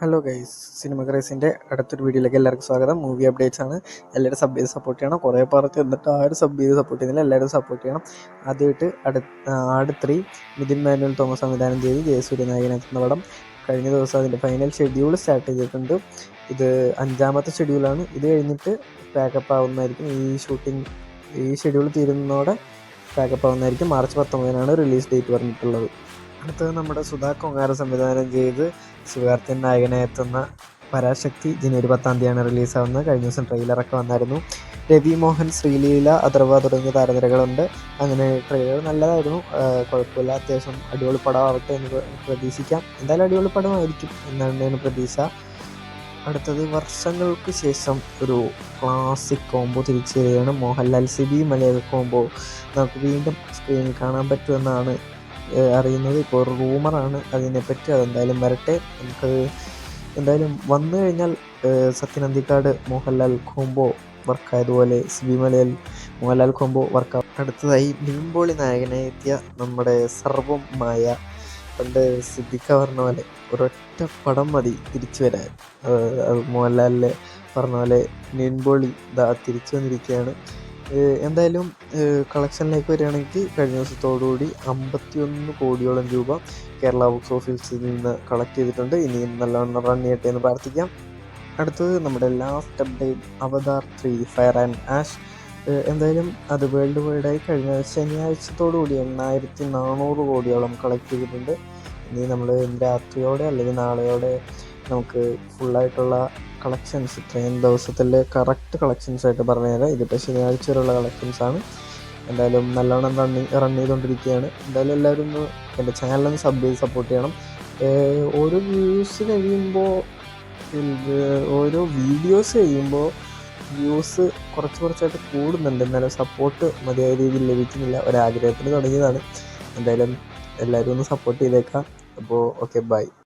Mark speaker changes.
Speaker 1: Hello guys, cinema ക്രൈസിൻ്റെ അടുത്തൊരു വീഡിയോയിലേക്ക് എല്ലാവർക്കും സ്വാഗതം. മൂവി അപ്ഡേറ്റ്സ് ആണ്. എല്ലാവരും സബ് ചെയ്ത് സപ്പോർട്ട് ചെയ്യണം. കുറേ പേർക്ക് എന്നിട്ട് ആരും സബ് ചെയ്ത് സപ്പോർട്ട് ചെയ്യുന്നില്ല. എല്ലാവരും സപ്പോർട്ട് ചെയ്യണം. ആദ്യമായിട്ട് ആട് 3 നിതിൻ മാനുവൽ തോമസ് സംവിധാനം ചെയ്ത് ജയസൂര്യ നായകനെത്തുന്ന പടം കഴിഞ്ഞ ദിവസം അതിൻ്റെ ഫൈനൽ ഷെഡ്യൂൾ സ്റ്റാർട്ട് ചെയ്തിട്ടുണ്ട്. ഇത് 5ാമത്തെ ഷെഡ്യൂളാണ്. ഇത് കഴിഞ്ഞിട്ട് പാക്കപ്പ് ആവുന്നതായിരിക്കും. ഈ ഷെഡ്യൂൾ തീരുന്നതോടെ പാക്കപ്പ് ആവുന്നതായിരിക്കും. മാർച്ച് 19-നാണ് റിലീസ് ഡേറ്റ് പറഞ്ഞിട്ടുള്ളത്. അടുത്തത് നമ്മുടെ സുധാ കൊങ്ങാര സംവിധാനം ചെയ്ത് ശിവകാർത്തികൻ നായകനെ എത്തുന്ന പരാശക്തി ജനുവരി 10-ാണ് റിലീസാവുന്നത്. കഴിഞ്ഞ ദിവസം ട്രെയിലറൊക്കെ വന്നായിരുന്നു. രവി മോഹൻ, ശ്രീലീല, അഥർവ തുടങ്ങിയ താരനിരകളുണ്ട്. അങ്ങനെ ട്രെയിലർ നല്ലതായിരുന്നു, കുഴപ്പമില്ല. അത്യാവശ്യം അടിപൊളി പടമാവട്ടെ എന്ന് പ്രതീക്ഷിക്കാം. എന്തായാലും അടിപൊളി പടമായിരിക്കും എന്നാണ് പ്രതീക്ഷ. അടുത്തത് വർഷങ്ങൾക്ക് ശേഷം ഒരു ക്ലാസിക് കോംബോ തിരിച്ചു വരികയാണ്. മോഹൻലാൽ സിബി മലയാള കോംബോ നമുക്ക് വീണ്ടും സ്ക്രീനിൽ കാണാൻ പറ്റുമെന്നാണ് അറിയുന്നത്. ഇപ്പോൾ ഒരു റൂമറാണ് അതിനെപ്പറ്റി. അതെന്തായാലും വരട്ടെ. നമുക്കത് എന്തായാലും വന്നു കഴിഞ്ഞാൽ സത്യൻ അന്തിക്കാട് മോഹൻലാൽ കോംബോ വർക്കായതുപോലെ സിബി മലയാൽ മോഹൻലാൽ കോംബോ വർക്കാവും. അടുത്തതായി നിവിൻ നായകനായി എത്തിയ നമ്മുടെ സർവം മായ. പണ്ട് സിദ്ദിഖ പറഞ്ഞ പോലെ ഒരൊറ്റ പടം മതി തിരിച്ചു വരാൻ. മോഹൻലാലിലെ പറഞ്ഞ പോലെ നിവിൻ തിരിച്ചു വന്നിരിക്കുകയാണ്. എന്തായാലും കളക്ഷനിലേക്ക് വരികയാണെങ്കിൽ കഴിഞ്ഞ ദിവസത്തോടുകൂടി 51 കോടിയോളം രൂപ കേരള ബോക്സ് ഓഫീസിൽ നിന്ന് കളക്ട് ചെയ്തിട്ടുണ്ട്. ഇനിയും നല്ലവണ്ണം റൺ ചെയ്യട്ടെ എന്ന് പ്രാർത്ഥിക്കാം. അടുത്തത് നമ്മുടെ last update, Avatar 3 fire and ash. എന്തായാലും അത് വേൾഡ് വൈഡായി കഴിഞ്ഞ ശനിയാഴ്ചത്തോടുകൂടി 8400 കോടിയോളം കളക്ട് ചെയ്തിട്ടുണ്ട്. ഇനി നമ്മൾ രാത്രിയോടെ അല്ലെങ്കിൽ നാളെയോടെ നമുക്ക് ഫുള്ളായിട്ടുള്ള കളക്ഷൻസ് ഇത്രയും ദിവസത്തിലെ കറക്റ്റ് കളക്ഷൻസ് ആയിട്ട് പറഞ്ഞുതരാം. ഇതിപ്പോൾ ശനിയാഴ്ച വരെയുള്ള കളക്ഷൻസാണ്. എന്തായാലും നല്ലോണം റൺ ചെയ്തുകൊണ്ടിരിക്കുകയാണ്. എന്തായാലും എല്ലാവരും ഒന്ന് എൻ്റെ ചാനലൊന്ന് സബ് ചെയ്ത് സപ്പോർട്ട് ചെയ്യണം. ഓരോ വീഡിയോസ് കഴിയുമ്പോൾ വ്യൂസ് കുറച്ചായിട്ട് കൂടുന്നുണ്ട്. എന്നാലും സപ്പോർട്ട് മതിയായ രീതിയിൽ ലഭിക്കുന്നില്ല. ഒരാഗ്രഹത്തിന് തുടങ്ങിയതാണ്. എന്തായാലും എല്ലാവരും ഒന്ന് സപ്പോർട്ട് ചെയ്തേക്കാം. അപ്പോൾ ഓക്കെ, ബൈ.